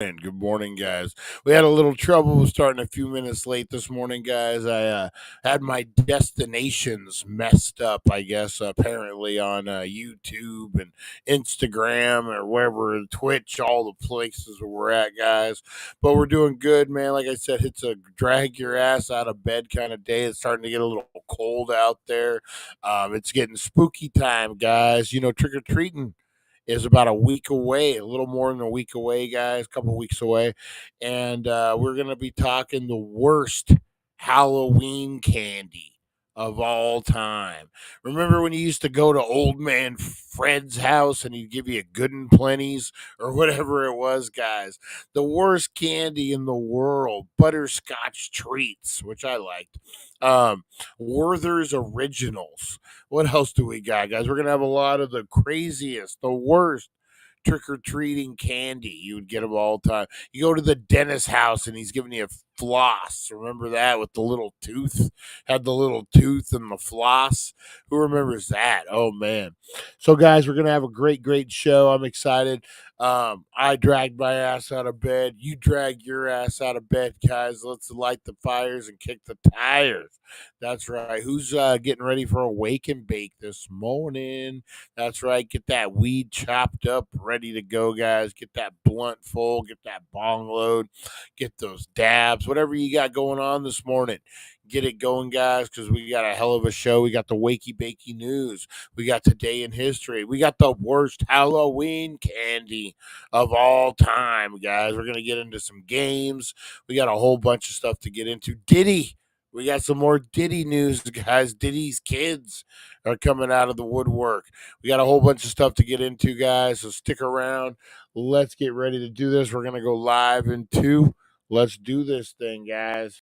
And good morning, guys. We had a little trouble starting a few minutes late this morning, guys. I had my destinations messed up, I guess, apparently on YouTube and Instagram or wherever, Twitch, all the places where we're at, guys. But we're doing good, man. Like I said, it's a drag your ass out of bed kind of day. It's starting to get a little cold out there. It's getting spooky time, guys. You know, trick or treating is about a week away, a little more than a week away, guys, a couple weeks away. And we're going to be talking the worst Halloween candy of all time. Remember when you used to go to old man Fred's house and he'd give you a good and plenties or whatever it was, guys? The worst candy in the world, butterscotch treats, which I liked. Werther's Originals. What else do we got, guys? We're going to have a lot of the craziest, the worst trick-or-treating candy. You would get them all the time. You go to the dentist's house and he's giving you a floss. Remember that with the little tooth? Had the little tooth and the floss. Who remembers that? Oh, man. So, guys, we're going to have a great show. I'm excited. I dragged my ass out of bed. You drag your ass out of bed, guys. Let's light the fires and kick the tires. That's right. Who's getting ready for a wake and bake this morning? That's right. Get that weed chopped up, ready to go, guys. Get that blunt full. Get that bong load. Get those dabs. Whatever you got going on this morning. Get it going, guys, because we got a hell of a show. We got the Wakey Bakey news. We got Today in History. We got the worst Halloween candy of all time, guys. We're going to get into some games. We got a whole bunch of stuff to get into. Diddy. We got some more Diddy news, guys. Diddy's kids are coming out of the woodwork. We got a whole bunch of stuff to get into, guys, so stick around. Let's get ready to do this. We're going to go live in 2. Let's do this thing, guys.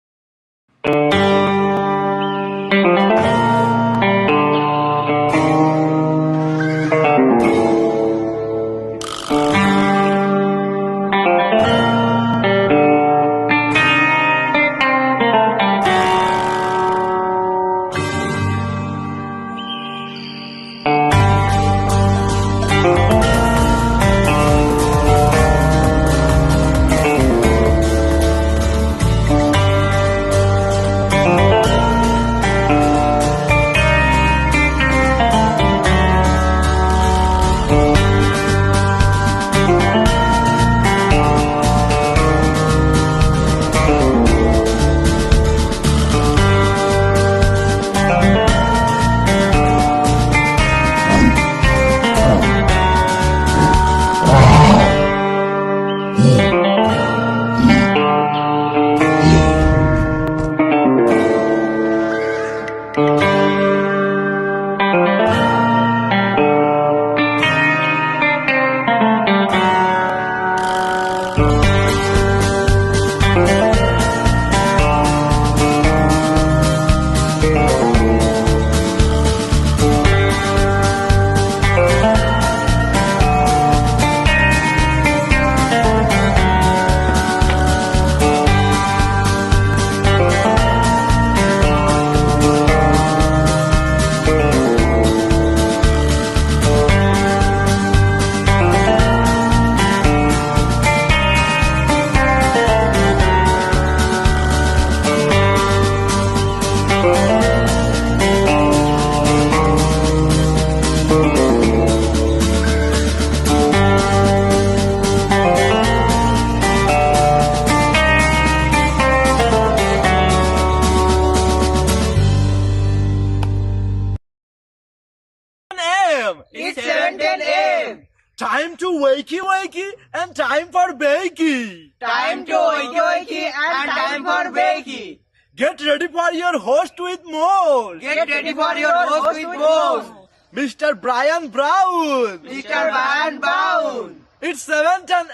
Time to wakey wakey and time for bakey. Time to wakey wakey and time for bakey. Get ready for your host with more. Get ready for your host with more. Mr. Brian Brown. Mr. Brian Brown. It's 7:10 a.m.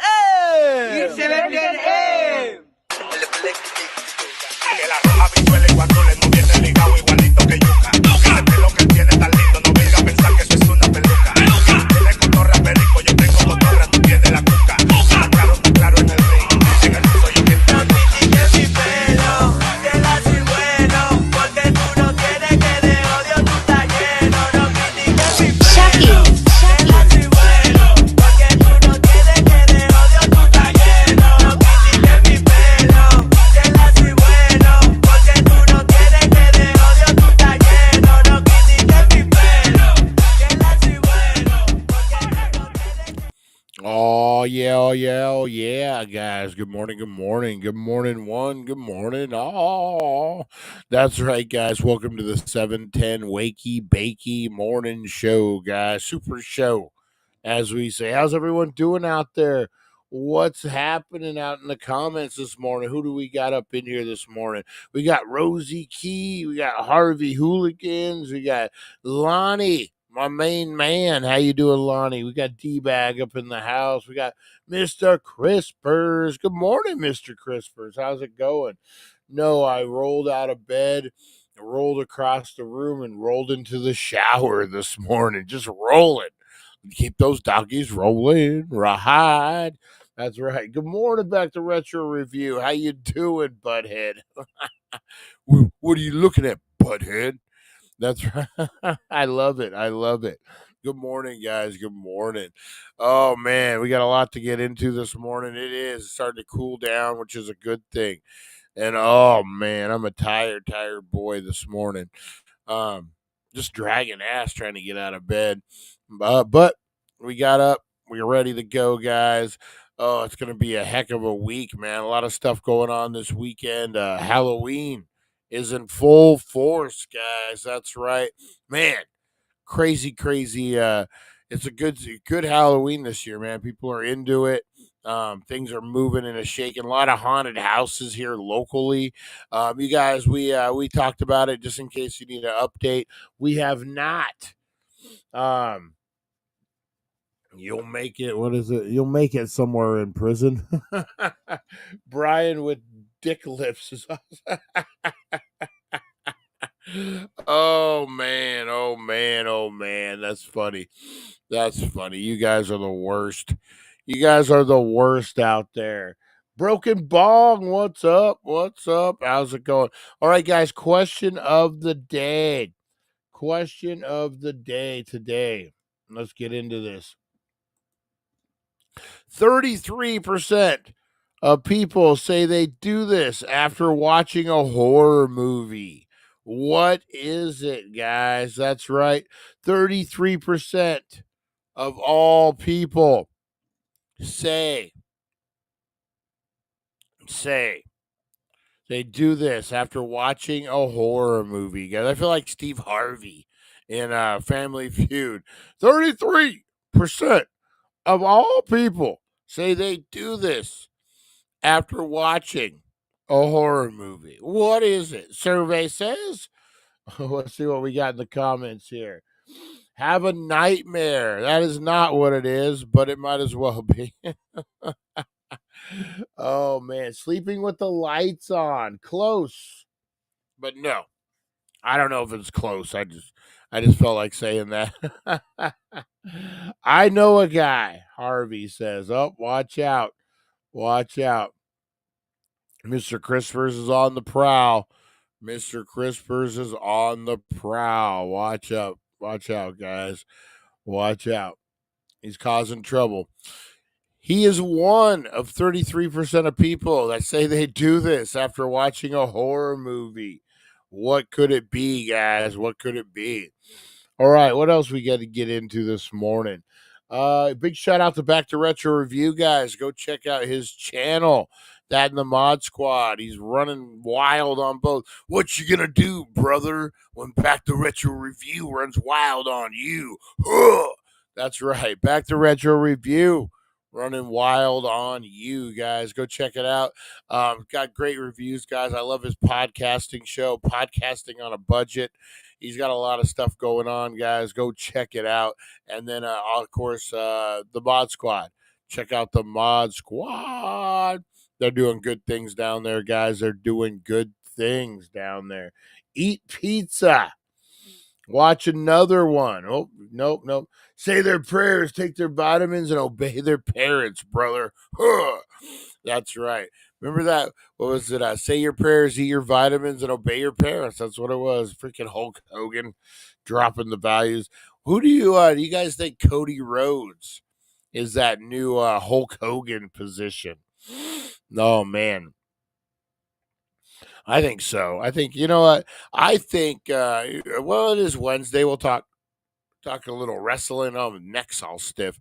It's 7:10 a.m. yeah, oh yeah, oh yeah, guys. Good morning, good morning, good morning, one, good morning, all. That's right, guys. Welcome to the 710 Wakey Bakey Morning Show, guys. Super show, as we say. How's everyone doing out there? What's happening out in the comments this morning? Who do we got up in here this morning? We got Rosie Key, we got Harvey Hooligans, we got Lonnie, my main man. How you doing, Lonnie? We got D-Bag up in the house. We got Mr. Crispers. Good morning, Mr. Crispers. How's it going? No, I rolled out of bed, rolled across the room, and rolled into the shower this morning. Just rolling. Keep those doggies rolling. Right. That's right. Good morning back to Retro Review. How you doing, butthead? What are you looking at, butthead? That's right. I love it. I love it. Good morning, guys. Good morning. Oh man, we got a lot to get into this morning. It is starting to cool down, which is a good thing. And oh man, I'm a tired boy this morning. Um, just dragging ass trying to get out of bed. But we got up. We're ready to go, guys. Oh, it's going to be a heck of a week, man. A lot of stuff going on this weekend. Halloween is in full force, guys. That's right, man. Crazy. It's a good Halloween this year, man. People are into it. Things are moving and shaking. A lot of haunted houses here locally. You guys, we talked about it just in case you need an update. We have not. Um, you'll make it. What is it? You'll make it somewhere in prison. Brian with dick lips is. Oh man. That's funny. That's funny. You guys are the worst. You guys are the worst out there. Broken Bong, what's up? What's up? How's it going? All right, guys. Question of the day. Question of the day today. Let's get into this. 33% of people say they do this after watching a horror movie. What is it, guys? That's right. 33% of all people say they do this after watching a horror movie. Guys, I feel like Steve Harvey in Family Feud. 33% of all people say they do this after watching a horror movie. What is it? Survey says. Let's see what we got in the comments here. Have a nightmare. That is not what it is, but it might as well be. Oh man, sleeping with the lights on. Close. But no. I don't know if it's close. I just felt like saying that. I know a guy, Harvey says. Oh, watch out. Watch out. Mr. Crispers is on the prowl. Mr. Crispers is on the prowl. Watch out. Watch out, guys. Watch out. He's causing trouble. He is one of 33% of people that say they do this after watching a horror movie. What could it be, guys? What could it be? All right, what else we got to get into this morning? Big shout out to Back to Retro Review, guys. Go check out his channel, That and the Mod Squad. He's running wild on both. What you gonna do, brother, when Back to Retro Review runs wild on you? Huh! That's right, Back to Retro Review running wild on you, guys. Go check it out. Got great reviews, guys. I love his podcasting show, Podcasting on a Budget. He's got a lot of stuff going on, guys. Go check it out. And then, of course, the Mod Squad. Check out the Mod Squad. They're doing good things down there, guys. They're doing good things down there. Eat pizza. Watch another one. Oh, nope. Say their prayers, take their vitamins, and obey their parents, brother. Huh. That's right. Remember that? What was it? Say your prayers, eat your vitamins, and obey your parents. That's what it was. Freaking Hulk Hogan dropping the values. Who do you guys think Cody Rhodes is that new Hulk Hogan position? Oh man. I think so. I think you know what? I think well, it is Wednesday. We'll talk a little wrestling. Oh, neck's all stiff.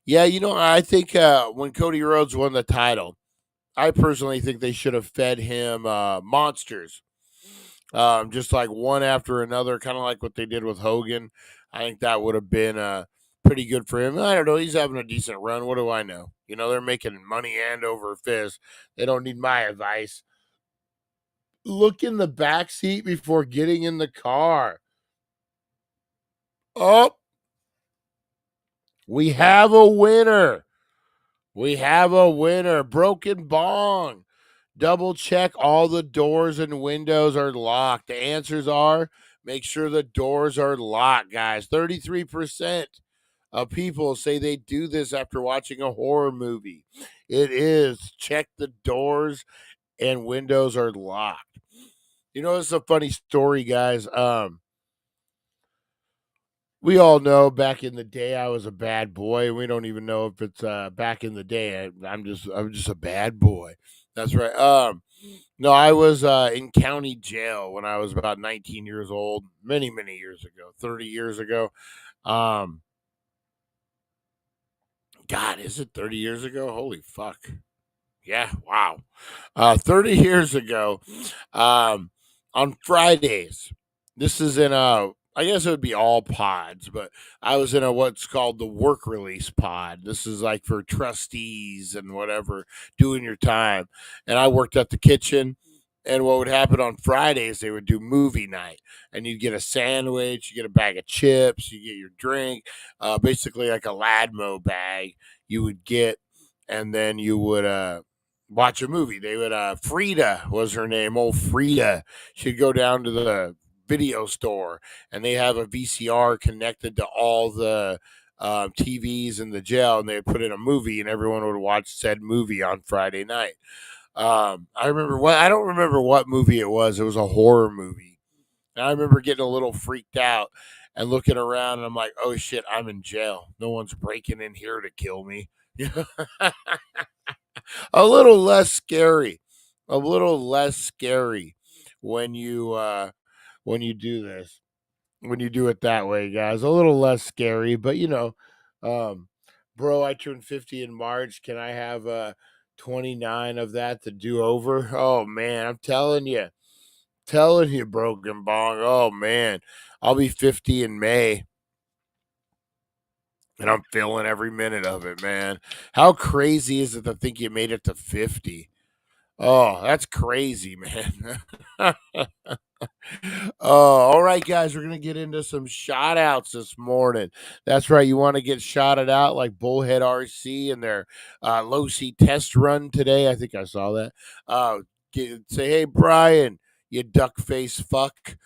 Yeah, I think when Cody Rhodes won the title, I personally think they should have fed him monsters, just like one after another, kind of like what they did with Hogan. I think that would have been pretty good for him. I don't know. He's having a decent run. What do I know? They're making money hand over fist. They don't need my advice. Look in the back seat before getting in the car. Oh, we have a winner. We have a winner. Broken Bong. Double check all the doors and windows are locked. The answers are make sure the doors are locked, guys. 33% of people say they do this after watching a horror movie. It is check the doors and windows are locked. It's a funny story, guys. We all know back in the day I was a bad boy. We don't even know if it's back in the day. I'm just a bad boy. That's right. No, I was in county jail when I was about 19 years old, many, many years ago, 30 years ago. Um, God, is it 30 years ago? Holy fuck. Yeah, wow. 30 years ago, um, on Fridays, this is in I guess it would be all pods, but I was in a what's called the work release pod. This is like for trustees and whatever doing your time. And I worked at the kitchen. And what would happen on Fridays, they would do movie night, and you'd get a sandwich, you get a bag of chips, you get your drink, basically like a Ladmo bag you would get, and then you would watch a movie. They would Frida was her name, old Frida. She'd go down to the video store, and they have a VCR connected to all the TVs in the jail, and they would put in a movie, and everyone would watch said movie on Friday night. I don't remember what movie it was. It was a horror movie. And I remember getting a little freaked out and looking around, and I'm like, oh shit, I'm in jail. No one's breaking in here to kill me. A little less scary. A little less scary when you do this. When you do it that way, guys. A little less scary, but um bro, I turned 50 in March. Can I have 29 of that to do over? Oh man, I'm telling you, Broken Bong. Oh man, I'll be 50 in May, and I'm feeling every minute of it, man. How crazy is it to think you made it to 50? Oh, that's crazy, man. Oh, all right, guys, we're gonna get into some shout outs this morning. That's right, you want to get shouted out like Bullhead RC and their low C test run today. I think I saw that. Say, hey, Brian, you duck face fuck.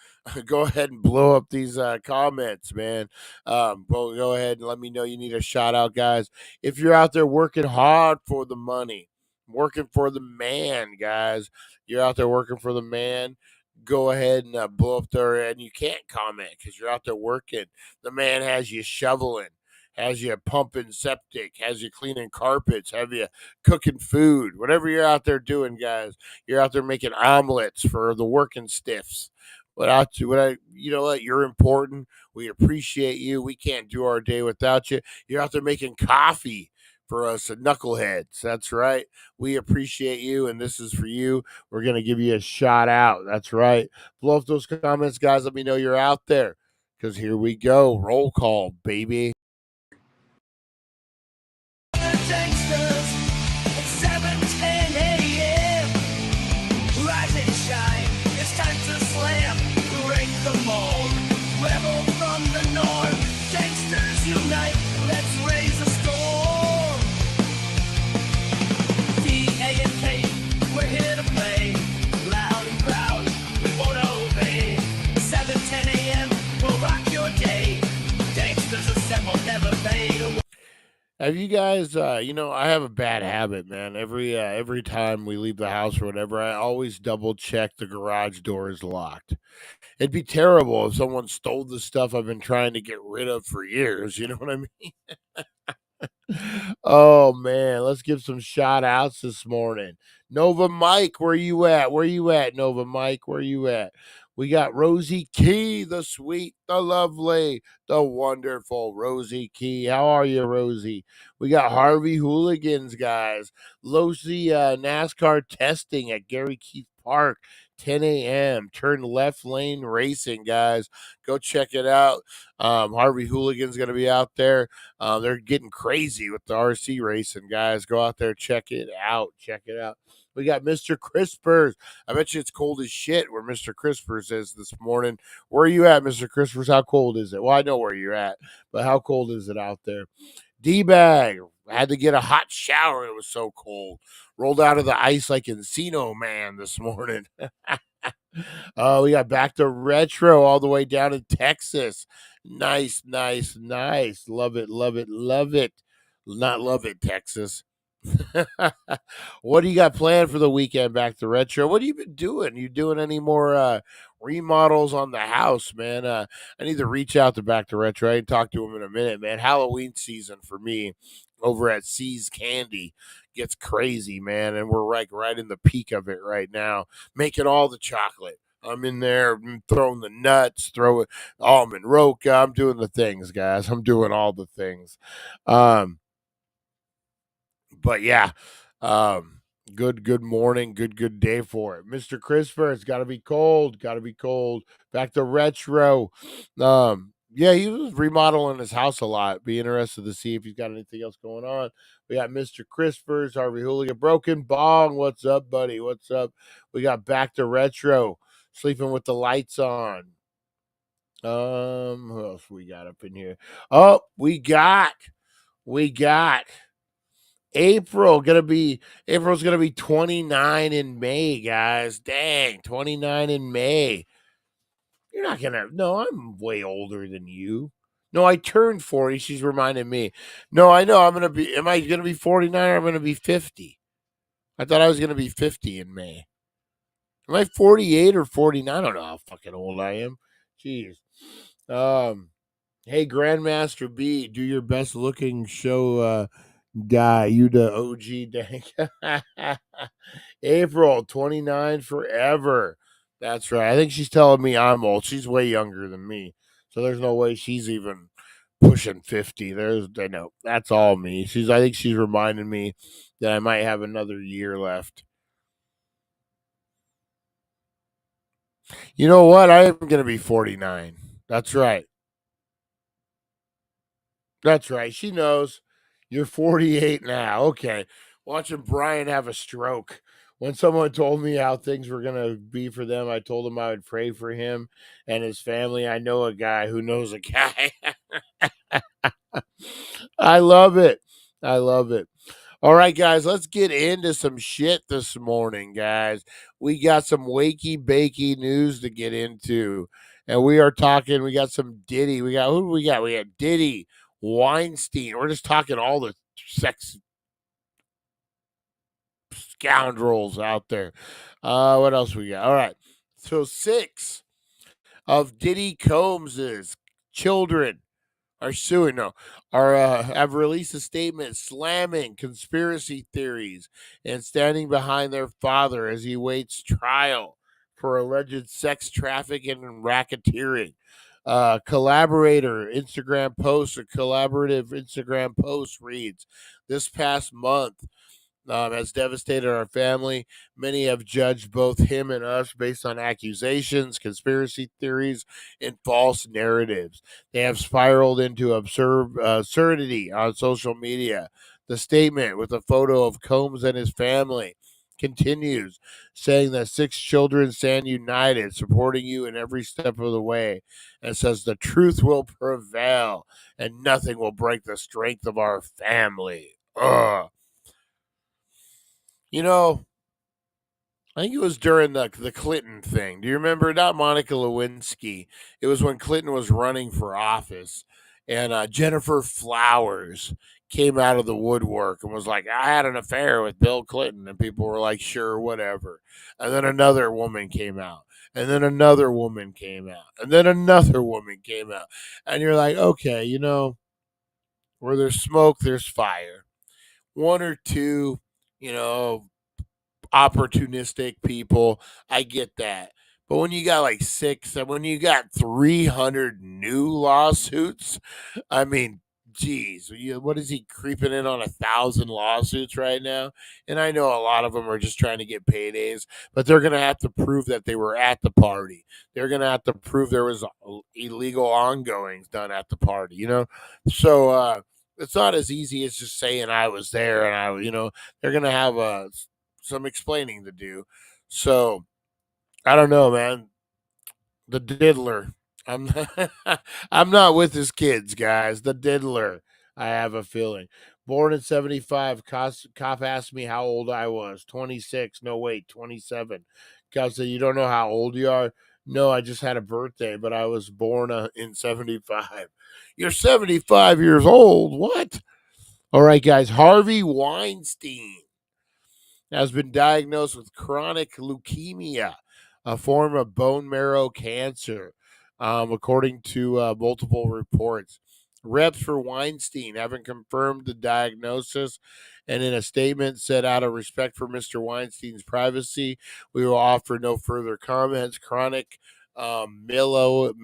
Go ahead and blow up these comments, man. Well, go ahead and let me know you need a shout out, guys. If you're out there working hard for the money, working for the man, guys, you're out there working for the man, go ahead and blow up there, and you can't comment because you're out there working. The man has you shoveling, has you pumping septic, has you cleaning carpets, have you cooking food, whatever you're out there doing, guys. You're out there making omelets for the working stiffs. Without you, you know what? You're important. We appreciate you. We can't do our day without you. You're out there making coffee for us knuckleheads. That's right. We appreciate you, and this is for you. We're going to give you a shout out. That's right. Blow up those comments, guys. Let me know you're out there because here we go. Roll call, baby. Have you guys I have a bad habit, man. Every time we leave the house or whatever, I always double check the garage door is locked. It'd be terrible if someone stole the stuff I've been trying to get rid of for years, you know what I mean? Oh man, let's give some shout outs this morning. Nova Mike, where you at? Where you at, Nova Mike? Where you at? We got Rosie Key, the sweet, the lovely, the wonderful Rosie Key. How are you, Rosie? We got Harvey Hooligans, guys. Losi NASCAR testing at Gary Keith Park, 10 a.m. Turn left lane racing, guys. Go check it out. Harvey Hooligan's going to be out there. They're getting crazy with the RC racing, guys. Go out there, check it out. Check it out. We got Mr. Crispers. I bet you it's cold as shit where Mr. Crispers is this morning. Where are you at, Mr. Crispers? How cold is it? Well, I know where you're at, but how cold is it out there? D-Bag. I had to get a hot shower. It was so cold. Rolled out of the ice like Encino Man this morning. We got back to retro all the way down in Texas. Nice, nice, nice. Love it, love it, love it. Not love it, Texas. What do you got planned for the weekend back to retro? What have you been doing? You doing any more remodels on the house, man? I need to reach out to back to retro. I ain't talked to him in a minute, man. Halloween season for me over at C's Candy gets crazy, man, and we're like right in the peak of it right now, making all the chocolate. I'm in there throwing the nuts, throwing almond roca. I'm doing the things, guys. I'm doing all the things. But yeah, good morning, good day for it. Mr. Crisper, it's gotta be cold, gotta be cold. Back to retro. Yeah, he was remodeling his house a lot. Be interested to see if he's got anything else going on. We got Mr. Crispers, Harvey Hooligan, Broken Bong. What's up, buddy? What's up? We got back to retro, sleeping with the lights on. Who else we got up in here? Oh, we got April's gonna be 29 in May, guys. Dang, 29 in May. You're not gonna no, I'm way older than you. No, I turned 40. She's reminding me. No, I know am I gonna be 49 or I'm gonna be 50? I thought I was gonna be 50 in May. Am I 48 or 49? I don't know how fucking old I am. Jeez. Hey, Grandmaster B, do your best looking show guy. You the OG Dank. April 29 forever. That's right. I think she's telling me I'm old. She's way younger than me. So there's no way she's even pushing 50. I know. That's all me. I think she's reminding me that I might have another year left. You know what? I am going to be 49. That's right. That's right. She knows. You're 48 now. Okay. Watching Brian have a stroke. When someone told me how things were going to be for them, I told him I would pray for him and his family. I know a guy who knows a guy. I love it. I love it. All right, guys, let's get into some shit this morning, guys. We got some wakey bakey news to get into. And we got some Diddy. Who do we got? We got Diddy, Weinstein. We're just talking all the sex scoundrels out there. What else we got? All right. So 6 of Diddy Combs's children are suing have released a statement slamming conspiracy theories and standing behind their father as he waits trial for alleged sex trafficking and racketeering. A collaborative Instagram post reads, "This past month has devastated our family. Many have judged both him and us based on accusations, conspiracy theories, and false narratives. They have spiraled into absurdity on social media." The statement, with a photo of Combs and his family, continues, saying that 6 children stand united, supporting you in every step of the way, and says the truth will prevail and nothing will break the strength of our family. Ugh. You know, I think it was during the Clinton thing. Do you remember? Not Monica Lewinsky. It was when Clinton was running for office, and Jennifer Flowers came out of the woodwork and was like, "I had an affair with Bill Clinton," and people were like, "Sure, whatever." And then another woman came out, and then another woman came out, and then another woman came out, and you're like, okay, where there's smoke, there's fire. One or two, you know, opportunistic people. I get that. But when you got like six, and when you got 300 new lawsuits, I mean, geez, what is he creeping in on 1,000 lawsuits right now? And I know a lot of them are just trying to get paydays, but they're going to have to prove that they were at the party. They're going to have to prove there was illegal ongoings done at the party, So it's not as easy as just saying I was there and they're going to have some explaining to do. So I don't know, man. The diddler. I'm I'm not with his kids, guys. The diddler. I have a feeling. Born in 75, cop asked me how old I was. 26. No, wait, 27. Cop said, "You don't know how old you are?" No, I just had a birthday, but I was born in 75. You're 75 years old. What? All right, guys. Harvey Weinstein has been diagnosed with chronic leukemia, a form of bone marrow cancer, according to multiple reports. Reps for Weinstein haven't confirmed the diagnosis, and in a statement said, out of respect for Mr. Weinstein's privacy, we will offer no further comments. Chronic myeloid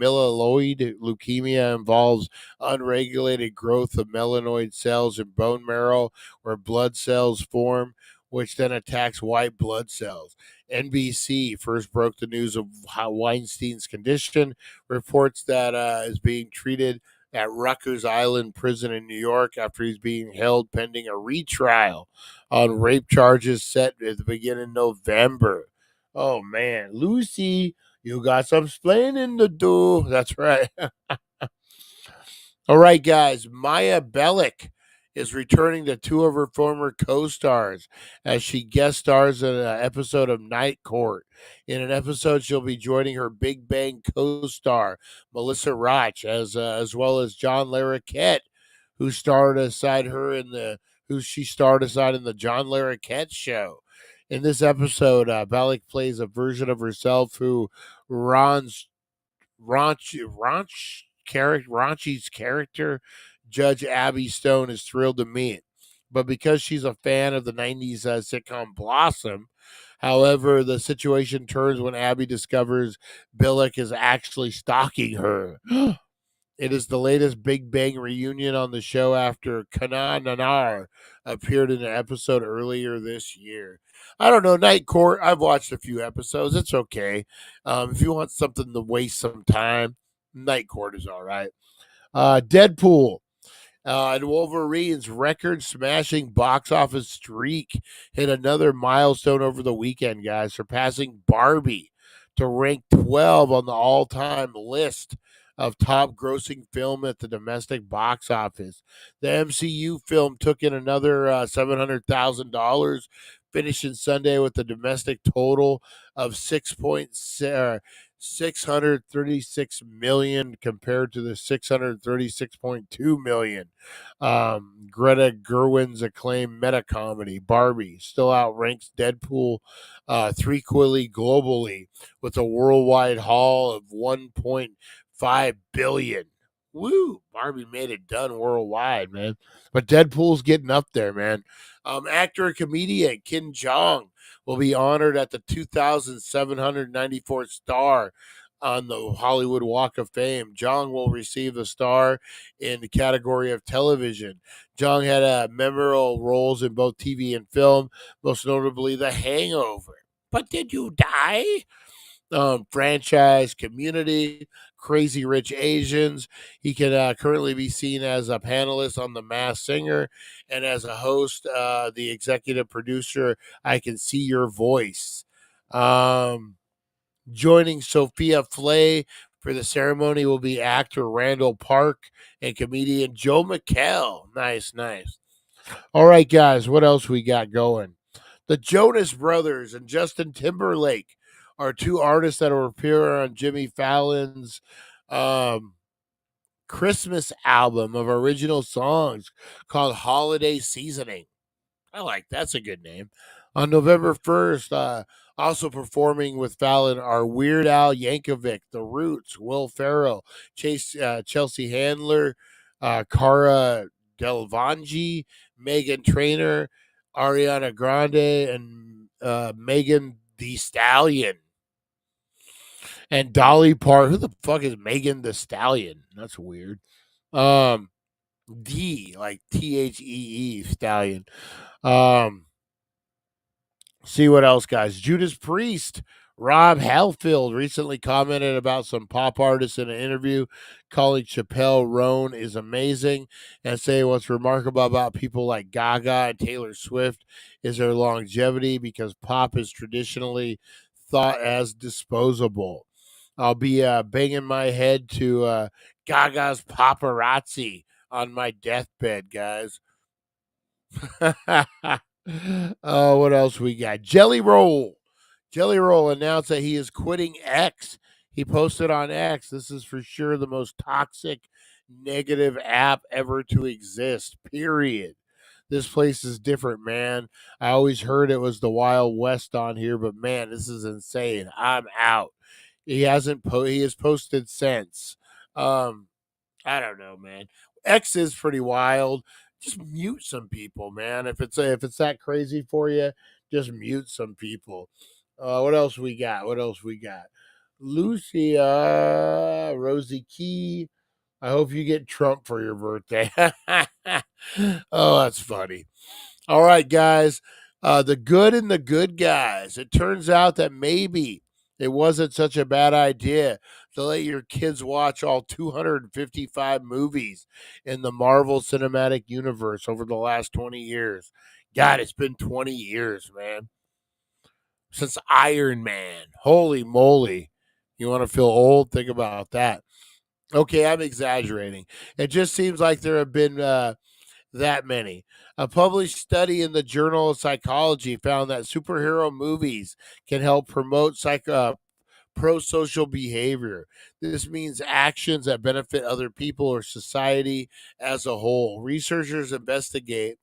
leukemia involves unregulated growth of melanoid cells in bone marrow where blood cells form, which then attacks white blood cells. NBC first broke the news of how Weinstein's condition, reports that is being treated at Rikers Island Prison in New York after he's being held pending a retrial on rape charges set at the beginning of November. Oh man, Lucy, you got some splaining to do. That's right. All right, guys. Maya Bellick is returning to two of her former co-stars as she guest stars in an episode of Night Court. In an episode, she'll be joining her Big Bang co-star Melissa Roch, as well as John Larroquette, who starred aside her in the who she starred aside in the John Larroquette show. In this episode, Bellick plays a version of herself who Ron's Raunchy's character, Judge Abby Stone, is thrilled to meet. But because she's a fan of the 90s sitcom Blossom, however, the situation turns when Abby discovers Billick is actually stalking her. It is the latest Big Bang reunion on the show after Kana Nanar appeared in an episode earlier this year. I don't know, Night Court. I've watched a few episodes. It's okay. If you want something to waste some time, Night Court is all right. Deadpool. And Wolverine's record smashing box office streak hit another milestone over the weekend, guys, surpassing Barbie to rank 12 on the all time list of top grossing film at the domestic box office. The MCU film took in another $700,000, finishing Sunday with a domestic total of 636 million compared to the 636.2 million. Greta Gerwig's acclaimed meta comedy Barbie still outranks Deadpool threequely globally with a worldwide haul of 1.5 billion. Woo! Barbie made it done worldwide, man. But Deadpool's getting up there, man. Actor and comedian Kim Jong will be honored at the 2,794th star on the Hollywood Walk of Fame. Jong will receive the star in the category of television. Jong had memorable roles in both TV and film, most notably The Hangover. But did you die? Franchise, Community, Crazy Rich Asians. He can currently be seen as a panelist on The Masked Singer and as a host, the executive producer, I Can See Your Voice. Joining Sophia Flay for the ceremony will be actor Randall Park and comedian Joe McHale. Nice, nice. All right, guys, what else we got going? The Jonas Brothers and Justin Timberlake are two artists that will appear on Jimmy Fallon's Christmas album of original songs called Holiday Seasoning. I like that's a good name. On November 1st, also performing with Fallon are Weird Al Yankovic, The Roots, Will Ferrell, Chelsea Handler, Cara Delevingne, Megan Trainor, Ariana Grande, and Megan Thee Stallion. And Dolly Parton. Who the fuck is Megan the Stallion? That's weird. Um, D, like Thee, Stallion. Um, see what else, guys. Judas Priest. Rob Halfield recently commented about some pop artists in an interview, calling Chappelle Roan is amazing and saying what's remarkable about people like Gaga and Taylor Swift is their longevity because pop is traditionally thought as disposable. I'll be banging my head to Gaga's paparazzi on my deathbed, guys. Oh, what else we got? Jelly Roll. Jelly Roll announced that he is quitting X. He posted on X, this is for sure the most toxic, negative app ever to exist, period. This place is different, man. I always heard it was the Wild West on here, but man, this is insane. I'm out. He has posted since. Um, I don't know, man. X is pretty wild. Just mute some people, man. If it's that crazy for you, just mute some people. What else we got? What else we got? Lucia, Rosie Key. I hope you get Trump for your birthday. Oh, that's funny. All right, guys. The good and the good guys. It turns out that maybe it wasn't such a bad idea to let your kids watch all 255 movies in the Marvel Cinematic Universe over the last 20 years. God, it's been 20 years, man, since Iron Man. Holy moly. You want to feel old? Think about that. Okay, I'm exaggerating. It just seems like there have been that many. A published study in the Journal of Psychology found that superhero movies can help promote pro-social behavior. This means actions that benefit other people or society as a whole. Researchers investigate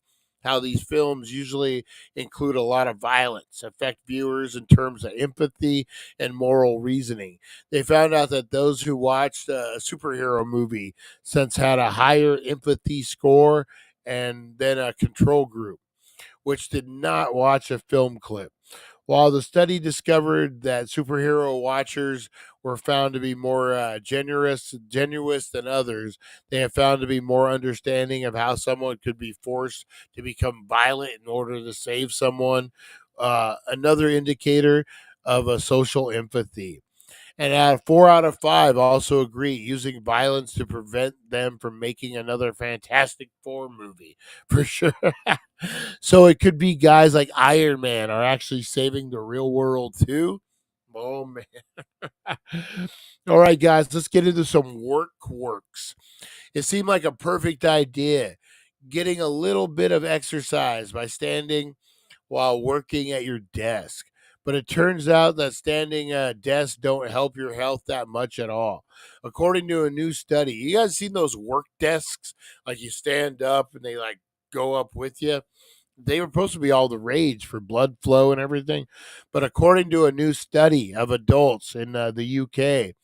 how these films usually include a lot of violence, affect viewers in terms of empathy and moral reasoning. They found out that those who watched a superhero movie since had a higher empathy score and then a control group, which did not watch a film clip. While the study discovered that superhero watchers were found to be more genuine than others, they have found to be more understanding of how someone could be forced to become violent in order to save someone. Another indicator of a social empathy. And 4 out of 5 also agree using violence to prevent them from making another Fantastic Four movie for sure. So it could be guys like Iron Man are actually saving the real world too. Oh man. All right, guys, let's get into some works. It seemed like a perfect idea. Getting a little bit of exercise by standing while working at your desk. But it turns out that standing desks don't help your health that much at all. According to a new study, you guys seen those work desks? Like you stand up and they like go up with you. They were supposed to be all the rage for blood flow and everything. But according to a new study of adults in the UK,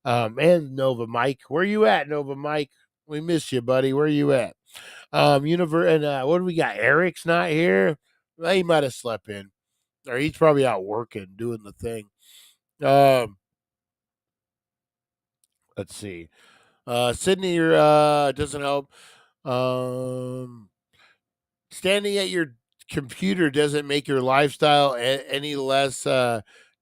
and Nova Mike, where you at, Nova Mike? We miss you, buddy. Where you at? And what do we got? Eric's not here. Well, he might have slept in, or he's probably out working, doing the thing. Um, let's see. Sydney, doesn't help. Um, Standing at your computer doesn't make your lifestyle any less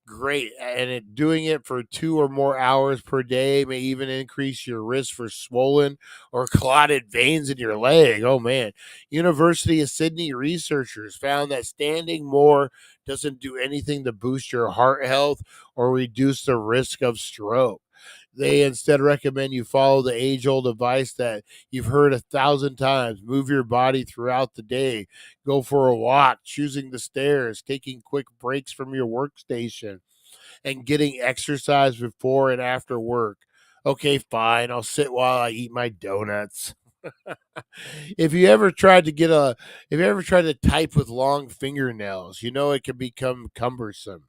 great, and doing it for 2 or more hours per day may even increase your risk for swollen or clotted veins in your leg. Oh man. University of Sydney researchers found that standing more doesn't do anything to boost your heart health or reduce the risk of stroke. They instead recommend you follow the age old advice that you've heard 1,000 times. Move your body throughout the day. Go for a walk, choosing the stairs, taking quick breaks from your workstation, and getting exercise before and after work. Okay, fine. I'll sit while I eat my donuts. if you ever tried to get a if you ever tried to type with long fingernails, you know it can become cumbersome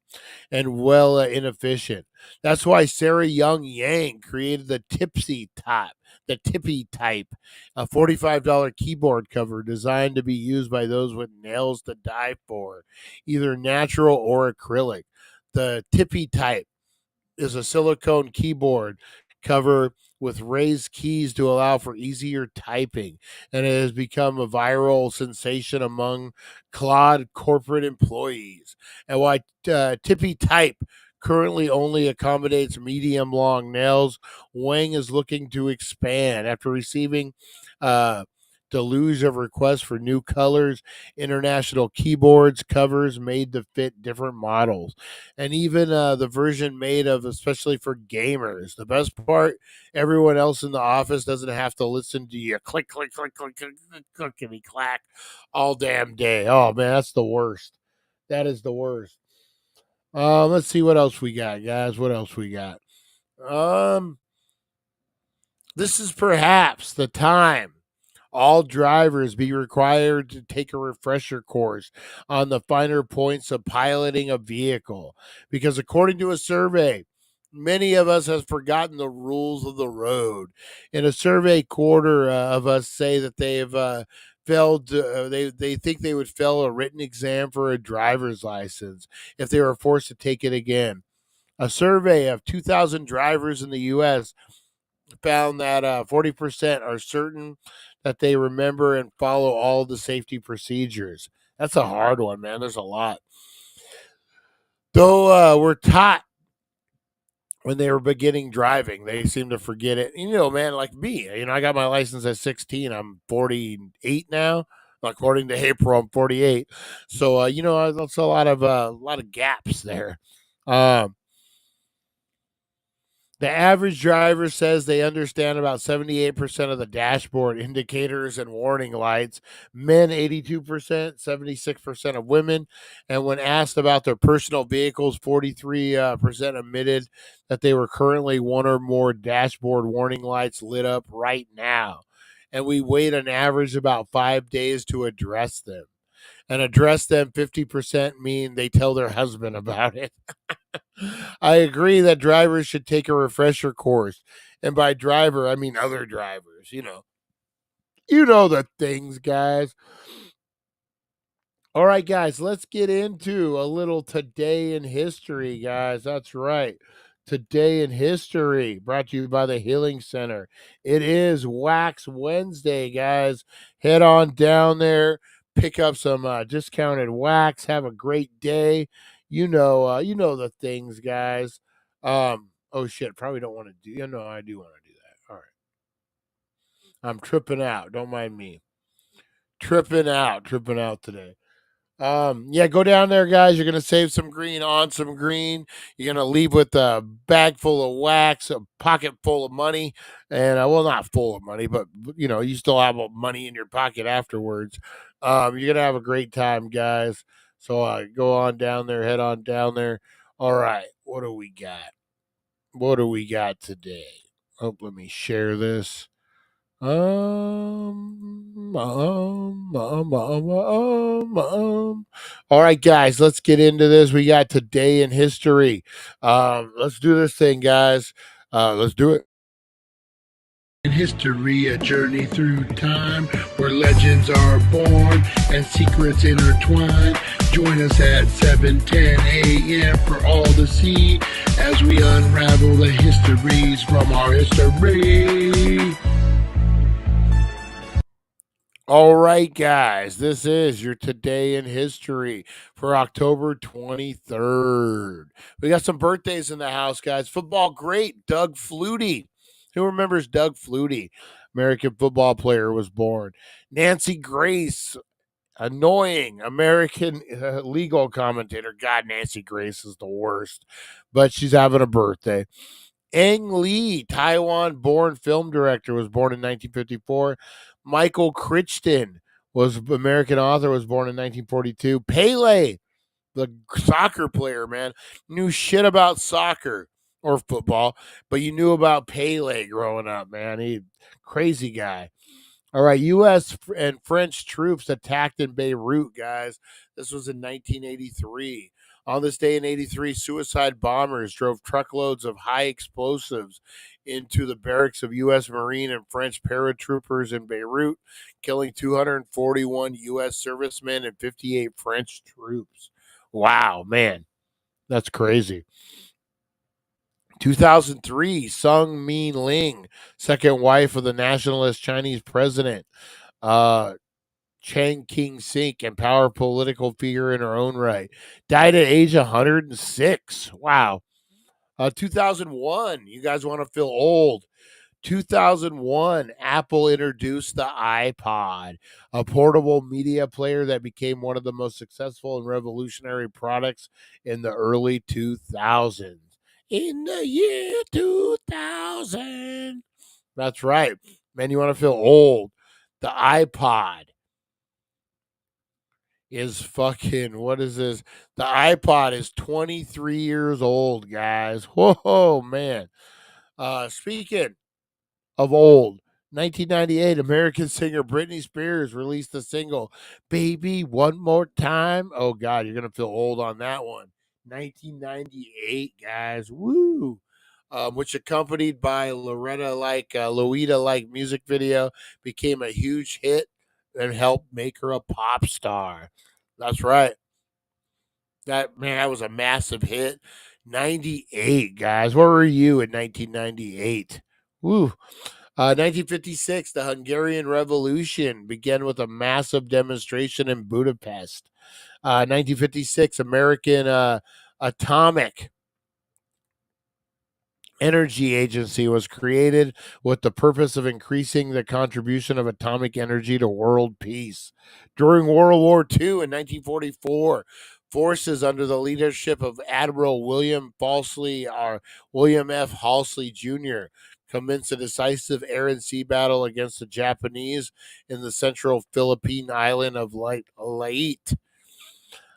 and inefficient. That's why Sarah Young Yang created the Tippy Type, a $45 keyboard cover designed to be used by those with nails to die for, either natural or acrylic. The Tippy Type is a silicone keyboard cover with raised keys to allow for easier typing, and it has become a viral sensation among Claude corporate employees. And while Tippy Type currently only accommodates medium long nails, Wang is looking to expand after receiving deluge of requests for new colors, international keyboards, covers made to fit different models, and even the version made of especially for gamers. The best part, everyone else in the office doesn't have to listen to you click, click, click, click, click, click, clickety clack all damn day. Oh man, that's the worst. That is the worst. Let's see what else we got, guys. What else we got? Um, this is perhaps the time all drivers be required to take a refresher course on the finer points of piloting a vehicle, because according to a survey, many of us have forgotten the rules of the road. In a survey, quarter of us say that they have failed. They think they would fail a written exam for a driver's license if they were forced to take it again. A survey of 2,000 drivers in the U.S. found that 40% are certain that they remember and follow all the safety procedures. That's a hard one, man. There's a lot. Though we're taught when they were beginning driving, they seem to forget it. You know, man, like me, I got my license at 16. I'm 48 now. According to April, I'm 48. So, that's a lot of gaps there. Um, The average driver says they understand about 78% of the dashboard indicators and warning lights. Men, 82%, 76% of women. And when asked about their personal vehicles, 43% admitted that they were currently one or more dashboard warning lights lit up right now. And we wait an average about 5 days to address them. And address them, 50% mean they tell their husband about it. I agree that drivers should take a refresher course. And by driver, I mean other drivers, You know the things, guys. All right, guys, let's get into a little today in history, guys. That's right. Today in history, brought to you by the Healing Center. It is Wax Wednesday, guys. Head on down there, pick up some discounted wax. Have a great day. You know the things, guys. Oh shit, probably don't want to do. I do want to do that. All right, I'm tripping out. Don't mind me. Tripping out today. Yeah, go down there, guys. You're gonna save some green on some green. You're gonna leave with a bag full of wax, a pocket full of money, and well, not full of money, but you still have money in your pocket afterwards. You're gonna have a great time, guys. So go on down there, head on down there. All right, what do we got? What do we got today? Oh, let me share this. All right, guys, let's get into this. We got today in history. Let's do this thing, guys. Let's do it. In history, a journey through time where legends are born and secrets intertwine. Join us at 7:10 a.m. for all to see as we unravel the histories from our history. All right, guys, this is your Today in History for October 23rd. We got some birthdays in the house, guys. Football great, Doug Flutie. Who remembers Doug Flutie? American football player was born. Nancy Grace, annoying American legal commentator. God, Nancy Grace is the worst, but she's having a birthday. Ang Lee, Taiwan-born film director, was born in 1954. Michael Crichton was American author, was born in 1942. Pele, the soccer player, man, knew shit about soccer or football, but you knew about Pele growing up, man. He crazy guy. All right, U.S. and French troops attacked in Beirut, guys. This was in 1983. On this day in 83, suicide bombers drove truckloads of high explosives into the barracks of U.S. Marine and French paratroopers in Beirut, killing 241 U.S. servicemen and 58 French troops. Wow, man, that's crazy. 2003, Sung Min Ling, second wife of the nationalist Chinese president, uh, Chiang King-sik, and power political figure in her own right, died at age 106. Wow. 2001, you guys want to feel old. 2001, Apple introduced the iPod, a portable media player that became one of the most successful and revolutionary products in the early 2000s. In the year 2000. That's right. Man, you want to feel old. The iPod is fucking, what is this? The iPod is 23 years old, guys. Whoa, man. Speaking of old, 1998, American singer Britney Spears released the single Baby One More Time. Oh, God, you're going to feel old on that one. 1998, guys. Woo. Which accompanied by Lolita like music video, became a huge hit and helped make her a pop star. That's right. That was a massive hit. 98, guys. Where were you in 1998? Woo. 1956, the Hungarian Revolution began with a massive demonstration in Budapest. 1956, American Atomic Energy Agency was created with the purpose of increasing the contribution of atomic energy to world peace. During World War II in 1944, forces under the leadership of Admiral William F. Halsey Jr. commenced a decisive air and sea battle against the Japanese in the central Philippine island of Leyte.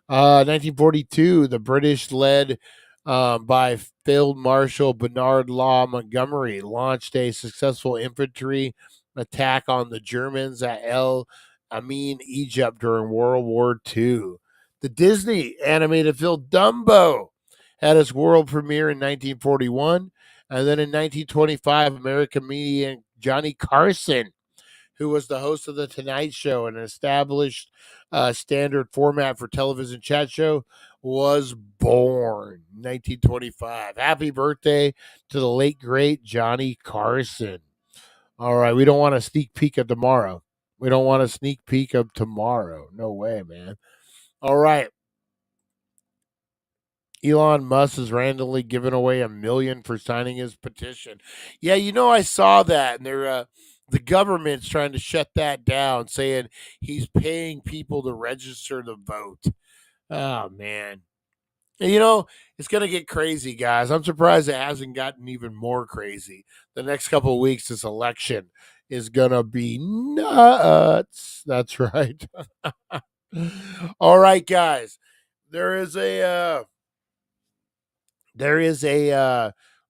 1942, the British, led by Field Marshal Bernard Law Montgomery, launched a successful infantry attack on the Germans at El Amin, Egypt during World War II. The Disney animated film Dumbo had its world premiere in 1941, and then in 1925, American comedian Johnny Carson, who was the host of The Tonight Show, an established standard format for television chat show, was born in 1925. Happy birthday to the late, great Johnny Carson. All right, we don't want a sneak peek of tomorrow. We don't want a sneak peek of tomorrow. No way, man. All right. Elon Musk is randomly giving away $1 million for signing his petition. Yeah, I saw that, and the government's trying to shut that down, saying he's paying people to register to vote. Oh man, and, it's gonna get crazy, guys. I'm surprised it hasn't gotten even more crazy. The next couple of weeks, this election is gonna be nuts. That's right. All right, guys. There is a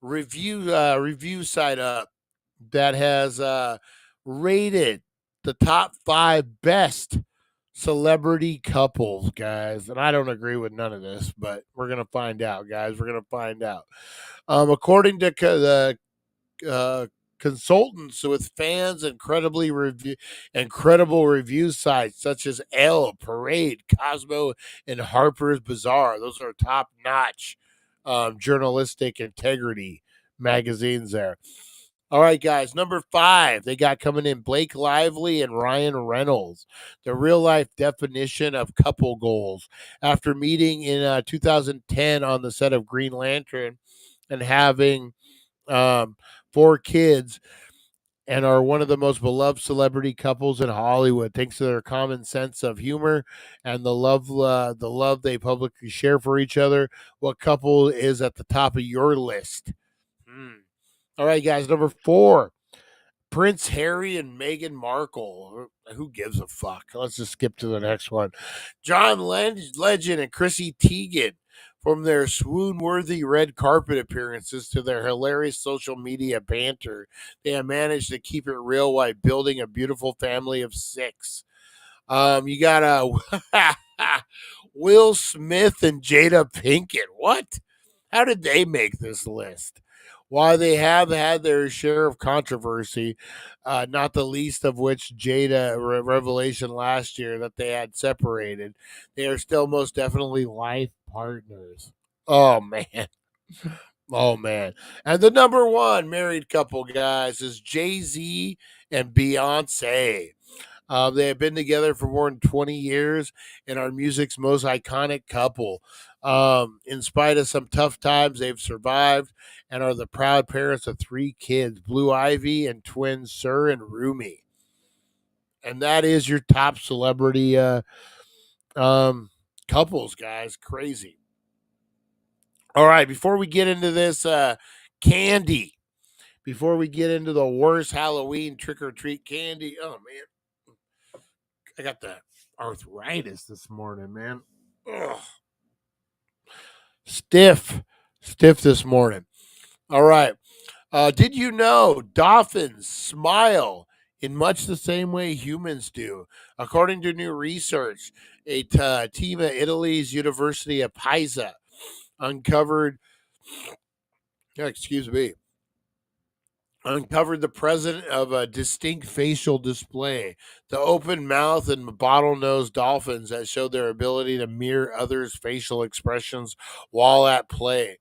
review site up that has rated the top 5 best celebrity couples, guys. And I don't agree with none of this, but we're gonna find out, guys. We're gonna find out. According to the uh, consultants with fans, incredible review sites such as Elle, Parade, Cosmo, and Harper's Bazaar. Those are top notch journalistic integrity magazines there. All right, guys. Number 5, they got coming in Blake Lively and Ryan Reynolds, the real life definition of couple goals. After meeting in 2010 on the set of Green Lantern and having 4 kids, and are one of the most beloved celebrity couples in Hollywood, thanks to their common sense of humor and the love they publicly share for each other. What couple is at the top of your list? All right, guys. Number 4, Prince Harry and Meghan Markle. Who gives a fuck? Let's just skip to the next one. John Legend and Chrissy Teigen. From their swoon-worthy red carpet appearances to their hilarious social media banter, they have managed to keep it real while building a beautiful family of 6. You got Will Smith and Jada Pinkett. What? How did they make this list? While they have had their share of controversy, not the least of which Jada revelation last year that they had separated, they are still most definitely life partners. Oh man. Oh man. And the number one married couple, guys, is Jay-Z and Beyonce. They have been together for more than 20 years and are music's most iconic couple. In spite of some tough times, they've survived and are the proud parents of three kids, Blue Ivy and twins Sir and Rumi. And that is your top celebrity um, couples, guys. Crazy. All right, before we get into this candy, before we get into the worst Halloween trick or treat candy, oh man, I got the arthritis this morning, man. Ugh. Stiff, stiff this morning. All right. Did you know dolphins smile in much the same way humans do? According to new research, a team at Italy's University of Pisa uncovered, excuse me, uncovered the presence of a distinct facial display, the open mouth and bottlenose dolphins that showed their ability to mirror others' facial expressions while at play.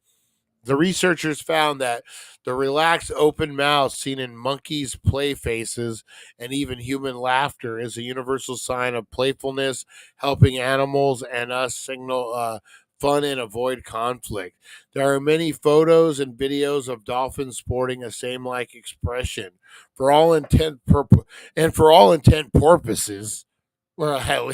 The researchers found that the relaxed open mouth seen in monkeys' play faces and even human laughter is a universal sign of playfulness, helping animals and us signal fun and avoid conflict. There are many photos and videos of dolphins sporting a same-like expression. For all intent and for all intent purposes, well, hell,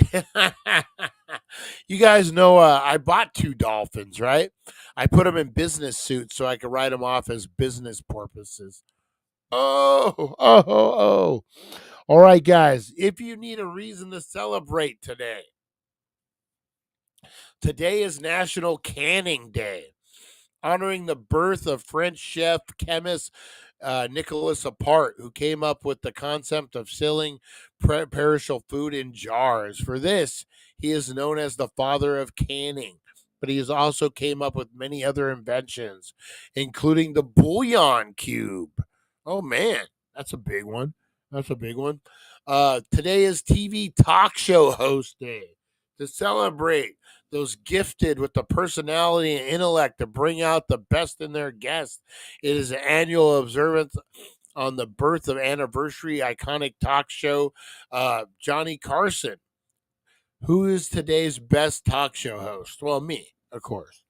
you guys know I bought two dolphins, right? I put them in business suits so I could write them off as business purposes. Oh. All right, guys. If you need a reason to celebrate today, today is National Canning Day, honoring the birth of French chef chemist Nicholas Appart, who came up with the concept of sealing perishable food in jars. For this, he is known as the father of canning. But he has also came up with many other inventions, including the bouillon cube. Oh man, that's a big one. That's a big one. Today is TV talk show host day to celebrate those gifted with the personality and intellect to bring out the best in their guests. It is an annual observance on the birth of anniversary iconic talk show Johnny Carson. Who is today's best talk show host? Well, me, of course.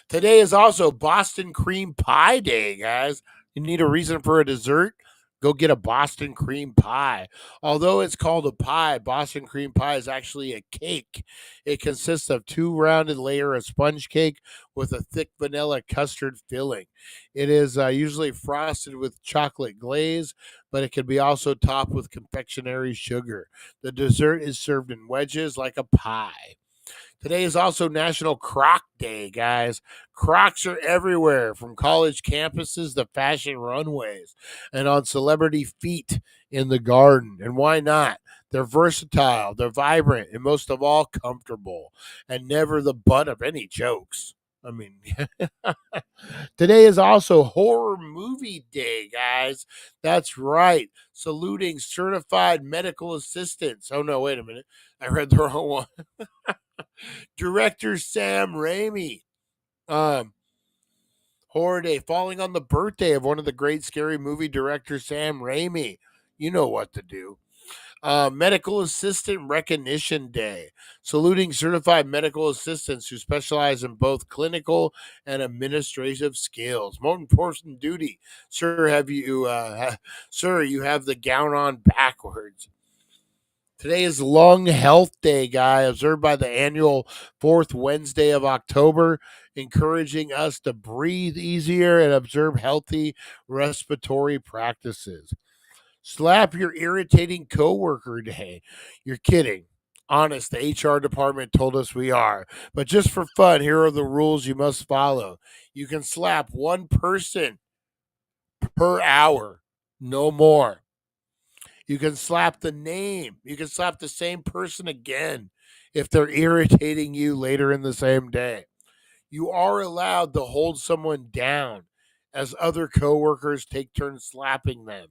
Today is also Boston Cream Pie Day, guys. You need a reason for a dessert? Go get a Boston cream pie. Although it's called a pie, Boston cream pie is actually a cake. It consists of two rounded layer of sponge cake with a thick vanilla custard filling. It is usually frosted with chocolate glaze, but it can be also topped with confectionery sugar. The dessert is served in wedges like a pie. Today is also National Croc Day, guys. Crocs are everywhere, from college campuses to fashion runways and on celebrity feet in the garden. And why not? They're versatile, they're vibrant, and most of all, comfortable, and never the butt of any jokes. I mean, today is also Horror Movie Day, guys. That's right. Saluting certified medical assistants. Oh, no, wait a minute. I read the wrong one. Director Sam Raimi. Horror Day, falling on the birthday of one of the great scary movie directors, Sam Raimi. You know what to do. Medical Assistant Recognition Day, saluting certified medical assistants who specialize in both clinical and administrative skills. Most important duty, sir. Sir, you have the gown on backwards. Today is Lung Health Day, guy, observed by the annual fourth Wednesday of October, encouraging us to breathe easier and observe healthy respiratory practices. Slap your irritating coworker day. You're kidding. Honest, the HR department told us we are. But just for fun, here are the rules you must follow. You can slap one person per hour, no more. You can slap the name. You can slap the same person again if they're irritating you later in the same day. You are allowed to hold someone down as other coworkers take turns slapping them.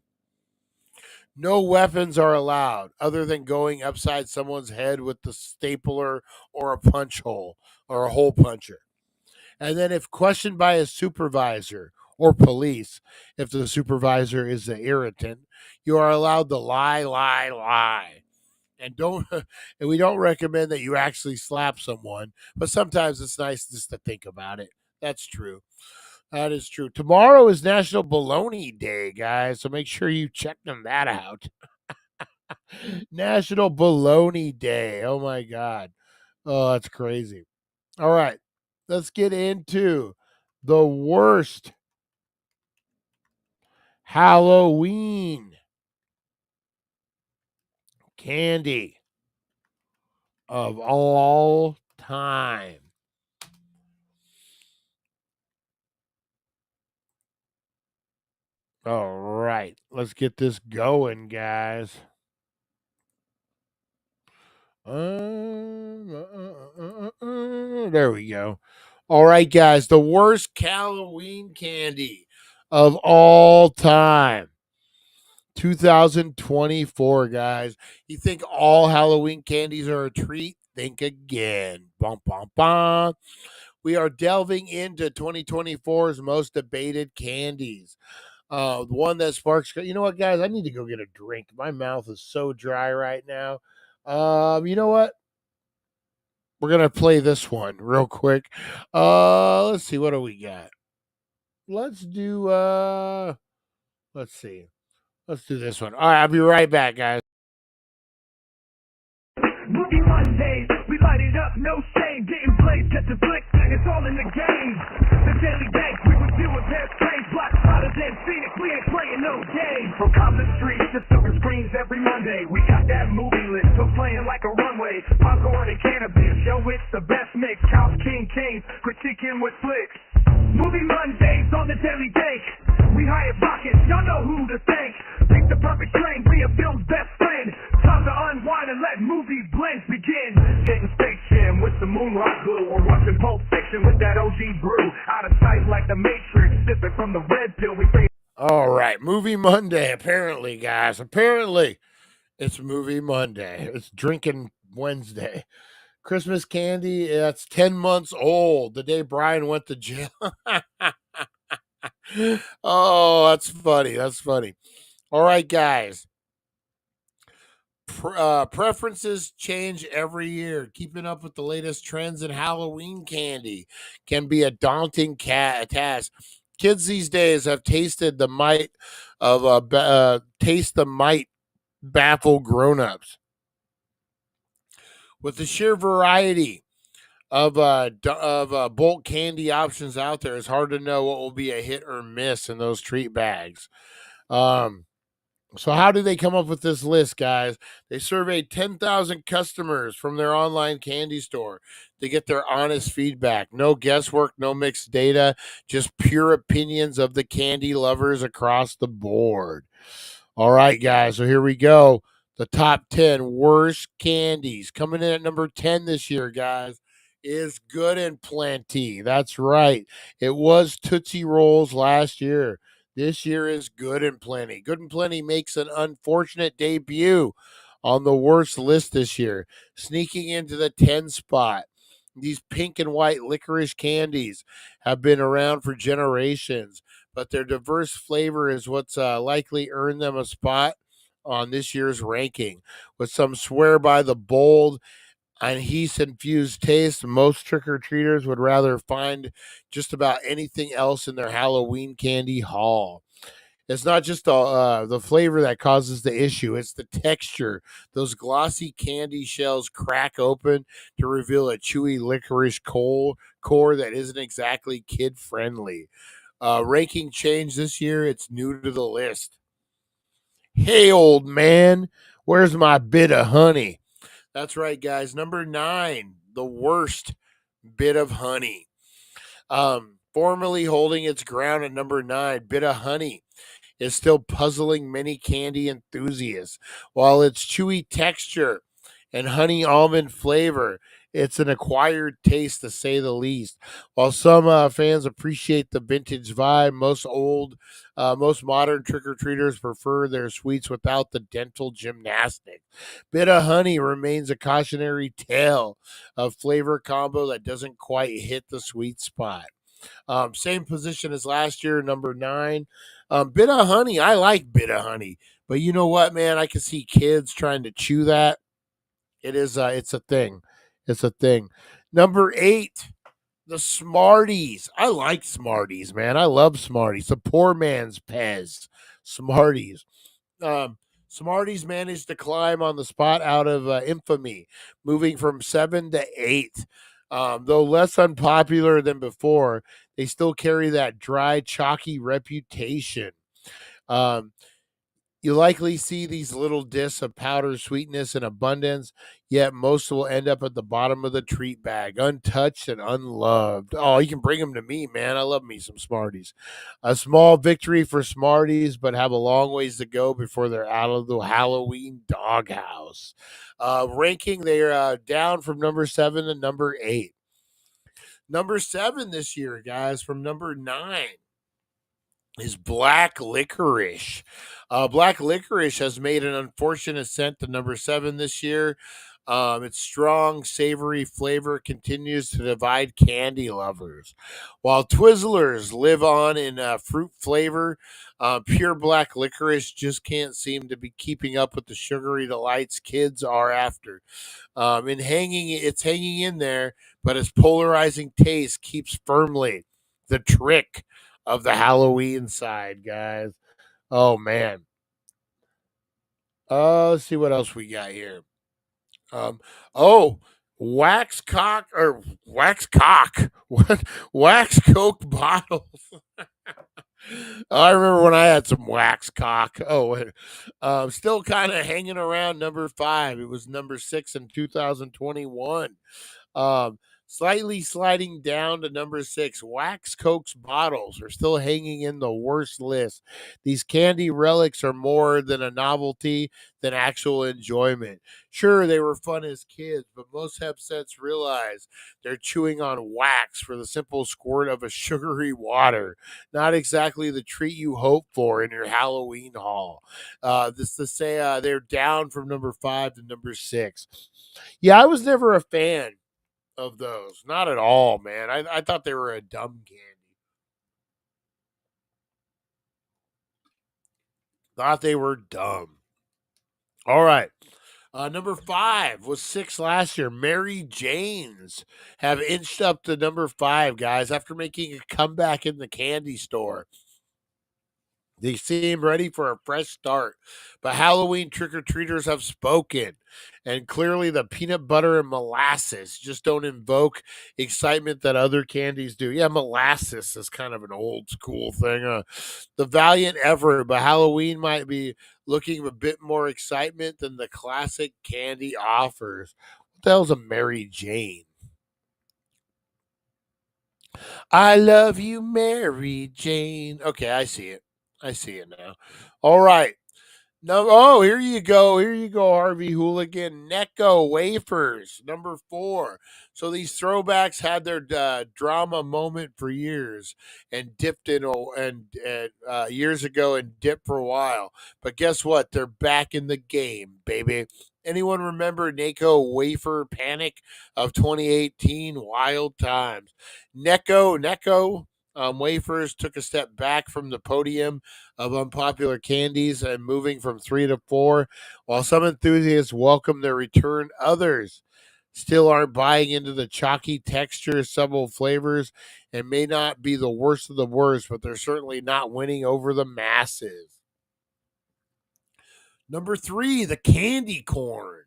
No weapons are allowed other than going upside someone's head with the stapler or a punch hole or a hole puncher. And then, if questioned by a supervisor or police, if the supervisor is the irritant, you are allowed to lie. And don't and we don't recommend that you actually slap someone, but sometimes it's nice just to think about it. That's true. That is true. Tomorrow is National Bologna Day, guys, so make sure you check that out. National Bologna Day. Oh my God. Oh, that's crazy. All right. Let's get into the worst Halloween candy of all time. All right. Let's get this going, guys. There we go. All right, guys. The worst Halloween candy of all time. 2024, guys. You think all Halloween candies are a treat? Think again. Bum, bum, bum. We are delving into 2024's most debated candies. One that sparks. You know what, guys? I need to go get a drink. My mouth is so dry right now. You know what? We're gonna play this one real quick. Let's see. What do we got? Let's do. Let's see. Let's do this one. All right, I'll be right back, guys. Movie Mondays, we light it up, no shame. Getting blazed, get the flick, it's all in the game. The Daily Dank, we review a pair strange. Black Spotters and Phoenix, we ain't playing no games. From common streets to silver screens every Monday. We got that movie list, so playing like a runway. Popcorn and cannabis, yo, it's the best mix. House King Kings, critiquing with flicks. Movie Mondays on the Daily Dank. We hired rockets, y'all know who to thank. Pick the perfect train, be a film's best friend. Time to unwind and let movie blends begin. Getting Space Jam with the moonlight glue, or watching Pulp Fiction with that OG brew. Out of sight like the Matrix, sipping from the red pill. All right, Movie Monday. Apparently, guys. Apparently, it's Movie Monday. It's Drinking Wednesday. Christmas candy. That's 10 months old. The day Brian went to jail. Oh, that's funny. That's funny. All right, guys. Preferences change every year. Keeping up with the latest trends in Halloween candy can be a daunting task. Kids these days have tasted the might of taste the might baffle grown-ups. With the sheer variety of bulk candy options out there, it's hard to know what will be a hit or miss in those treat bags. So how do they come up with this list, guys? They surveyed 10,000 customers from their online candy store to get their honest feedback. No guesswork, no mixed data, just pure opinions of the candy lovers across the board. All right, guys, so here we go. The top 10 worst candies. Coming in at number 10 this year, guys, is Good and Plenty. That's right. It was Tootsie Rolls last year. This year is Good and Plenty. Good and Plenty makes an unfortunate debut on the worst list this year, sneaking into the 10 spot. These pink and white licorice candies have been around for generations, but their diverse flavor is what's likely earned them a spot on this year's ranking. With some swear by the bold anise-infused taste, most trick-or-treaters would rather find just about anything else in their Halloween candy haul. It's not just the flavor that causes the issue, it's the texture. Those glossy candy shells crack open to reveal a chewy licorice core that isn't exactly kid-friendly. Ranking change this year, it's new to the list. Hey, old man, where's my bit of honey? That's right, guys. Number 9, the worst bit of honey. Formerly holding its ground at number 9, bit of honey is still puzzling many candy enthusiasts. While its chewy texture and honey almond flavor, it's an acquired taste to say the least. While some fans appreciate the vintage vibe, most modern trick-or-treaters prefer their sweets without the dental gymnastics. Bit of honey remains a cautionary tale of flavor combo that doesn't quite hit the sweet spot. Same position as last year, number 9. Bit of honey. I like bit of honey, but you know what, man? I can see kids trying to chew that. It's a thing. It's a thing. Number 8, the Smarties. I like Smarties, man. I love Smarties. The poor man's Pez. Smarties. Um, Smarties managed to climb on the spot out of infamy, moving from 7 to 8. Though less unpopular than before, they still carry that dry, chalky reputation. Um, you likely see these little discs of powdered sweetness in abundance, yet most will end up at the bottom of the treat bag, untouched and unloved. Oh, you can bring them to me, man. I love me some Smarties. A small victory for Smarties, but have a long ways to go before they're out of the Halloween doghouse. Ranking, they're down from number 7 to number 8. Number 7 this year, guys, from number 9 is black licorice. Black licorice has made an unfortunate ascent to number 7 this year. Its strong, savory flavor continues to divide candy lovers. While Twizzlers live on in fruit flavor, pure black licorice just can't seem to be keeping up with the sugary delights kids are after. It's hanging in there, but its polarizing taste keeps firmly the trick of the Halloween side, guys. Oh man. Let's see what else we got here. Um, oh, wax cock. What? Wax Coke bottles. I remember when I had some wax cock. Still kind of hanging around number 5. It was number 6 in 2021. Um, Slightly sliding down to number 6. Wax Coke's bottles are still hanging in the worst list. These candy relics are more than a novelty than actual enjoyment. Sure, they were fun as kids, but most have since realized they're chewing on wax for the simple squirt of a sugary water. Not exactly the treat you hope for in your Halloween haul. This to say they're down from number 5 to number 6. Yeah, I was never a fan of those. Not at all, man. I thought they were a dumb candy. Thought they were dumb. All right. Number 5 was 6 last year. Mary Jane's have inched up to number 5, guys, after making a comeback in the candy store. They seem ready for a fresh start, but Halloween trick-or-treaters have spoken, and clearly the peanut butter and molasses just don't invoke excitement that other candies do. Yeah, molasses is kind of an old school thing. The valiant effort, but Halloween might be looking a bit more excitement than the classic candy offers. What the hell's a Mary Jane? I love you, Mary Jane. Okay, I see it. I see it now. All right. No, oh, here you go. Here you go, Harvey Hooligan. Necco wafers, number 4. So these throwbacks had their drama moment for years and dipped in years ago and dipped for a while. But guess what? They're back in the game, baby. Anyone remember Necco wafer panic of 2018? Wild times. Necco wafers took a step back from the podium of unpopular candies and moving from 3 to 4. While some enthusiasts welcome their return, others still aren't buying into the chalky texture, subtle flavors, and may not be the worst of the worst, but they're certainly not winning over the masses. Number 3, the candy corn.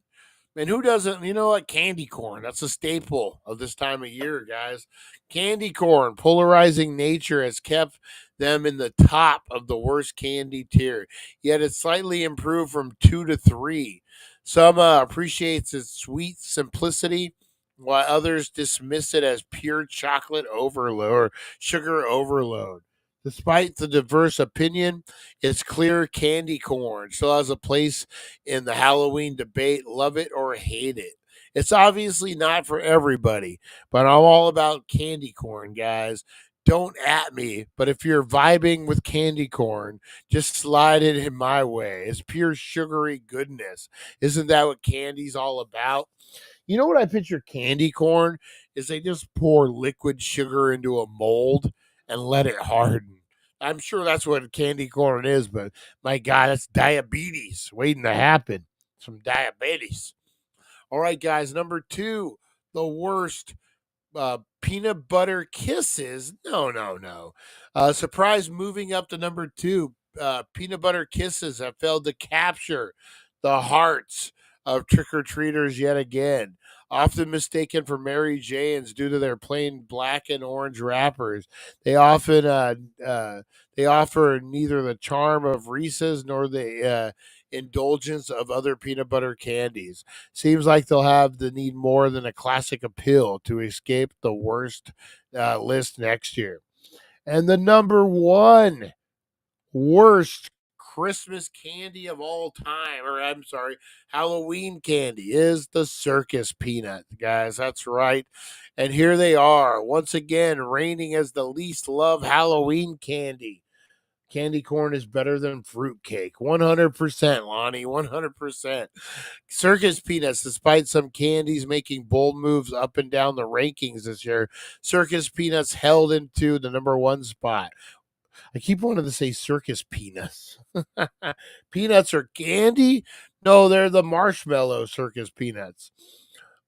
Man, who doesn't, you know what? Candy corn. That's a staple of this time of year, guys. Candy corn, polarizing nature has kept them in the top of the worst candy tier. Yet it's slightly improved from 2 to 3. Some appreciates its sweet simplicity, while others dismiss it as pure chocolate overload or sugar overload. Despite the diverse opinion, it's clear candy corn still has a place in the Halloween debate. Love it or hate it. It's obviously not for everybody, but I'm all about candy corn, guys. Don't at me, but if you're vibing with candy corn, just slide it in my way. It's pure sugary goodness. Isn't that what candy's all about? You know what I picture candy corn is they just pour liquid sugar into a mold and let it harden. I'm sure that's what candy corn is, but my God, that's diabetes waiting to happen. Some diabetes. All right, guys. Number 2, the worst peanut butter kisses. No. Surprise moving up to number 2. Peanut butter kisses have failed to capture the hearts of trick-or-treaters yet again. Often mistaken for Mary Janes due to their plain black and orange wrappers, they often they offer neither the charm of Reese's nor the indulgence of other peanut butter candies. Seems like they'll have the need more than a classic appeal to escape the worst list next year. And the number 1 worst Christmas candy of all time, or I'm sorry, Halloween candy is the circus peanut, guys. That's right. And here they are, once again, reigning as the least loved Halloween candy. Candy corn is better than fruitcake. 100%, Lonnie. 100%. Circus peanuts, despite some candies making bold moves up and down the rankings this year, circus peanuts held into the number 1 spot. I keep wanting to say circus peanuts. Peanuts are candy? No, they're the marshmallow circus peanuts.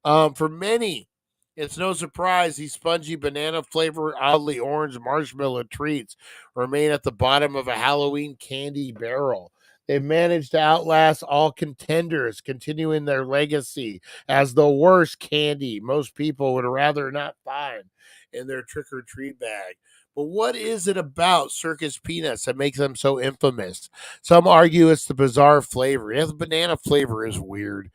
For many, it's no surprise these spongy banana flavored, oddly orange marshmallow treats remain at the bottom of a Halloween candy barrel. They've managed to outlast all contenders, continuing their legacy as the worst candy most people would rather not find in their trick or treat bag. But what is it about circus peanuts that makes them so infamous? Some argue it's the bizarre flavor. Yeah, the banana flavor is weird.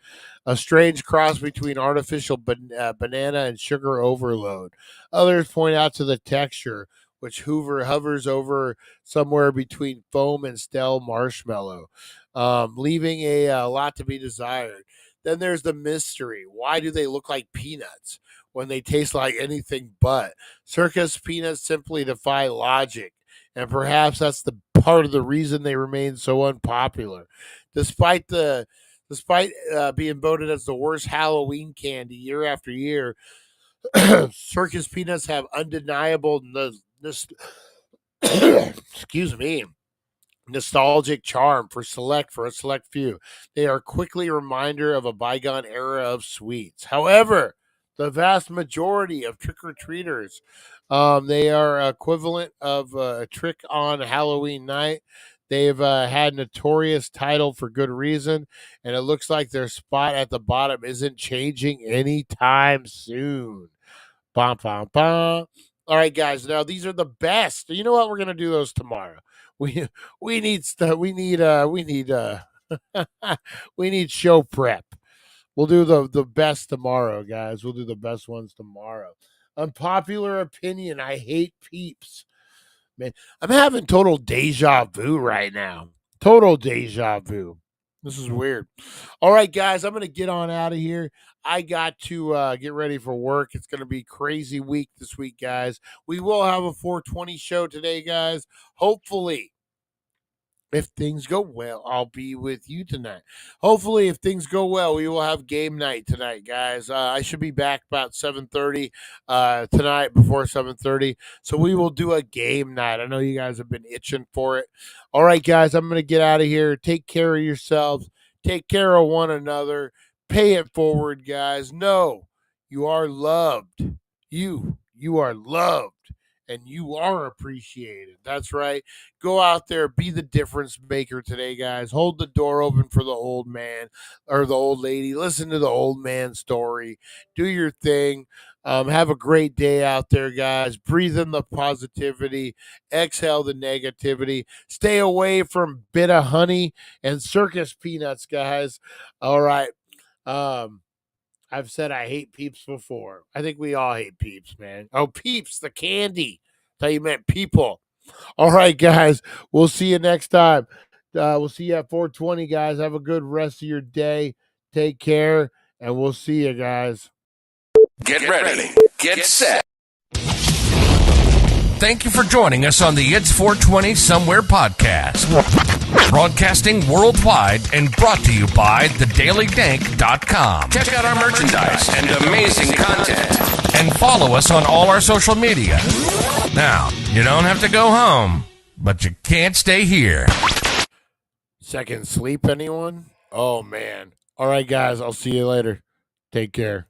A strange cross between artificial banana and sugar overload. Others point out to the texture, which hovers over somewhere between foam and stale marshmallow, leaving a lot to be desired. Then there's the mystery. Why do they look like peanuts when they taste like anything but? Circus peanuts simply defy logic, and perhaps that's the part of the reason they remain so unpopular. Despite being voted as the worst Halloween candy year after year, circus peanuts have undeniable excuse me, nostalgic charm for a select few. They are quickly a reminder of a bygone era of sweets. However, the vast majority of trick-or-treaters, they are equivalent of a trick on Halloween night. They've had notorious title for good reason, and it looks like their spot at the bottom isn't changing anytime soon. Bum, bum, bum. All right, guys. Now these are the best. You know what? We're gonna do those tomorrow. We we need stuff. We need show prep. We'll do the best tomorrow, guys. We'll do the best ones tomorrow. Unpopular opinion. I hate Peeps. Man, I'm having total deja vu right now. Total deja vu. This is weird. All right, guys, I'm going to get on out of here. I got to get ready for work. It's going to be a crazy week this week, guys. We will have a 420 show today, guys. Hopefully, if things go well, I'll be with you tonight. Hopefully, if things go well, we will have game night tonight, guys. I should be back about 7:30 tonight, before 7:30. So we will do a game night. I know you guys have been itching for it. All right, guys, I'm going to get out of here. Take care of yourselves. Take care of one another. Pay it forward, guys. Know you are loved. You are loved. And you are appreciated. That's right. Go out there, be the difference maker today, guys. Hold the door open for the old man or the old lady. Listen to the old man story. Do your thing. Have a great day out there, guys. Breathe in the positivity. Exhale the negativity. Stay away from bit of honey and circus peanuts, guys. All right. I've said I hate Peeps before. I think we all hate Peeps, man. Oh, Peeps, the candy. Thought you meant people. All right, guys. We'll see you next time. We'll see you at 420, guys. Have a good rest of your day. Take care, and we'll see you, guys. Get ready. Get set. Thank you for joining us on the It's 420 Somewhere podcast. Broadcasting worldwide and brought to you by thedailydank.com. Check out our merchandise and amazing content. And follow us on all our social media. Now, you don't have to go home, but you can't stay here. Second sleep, anyone? Oh, man. All right, guys. I'll see you later. Take care.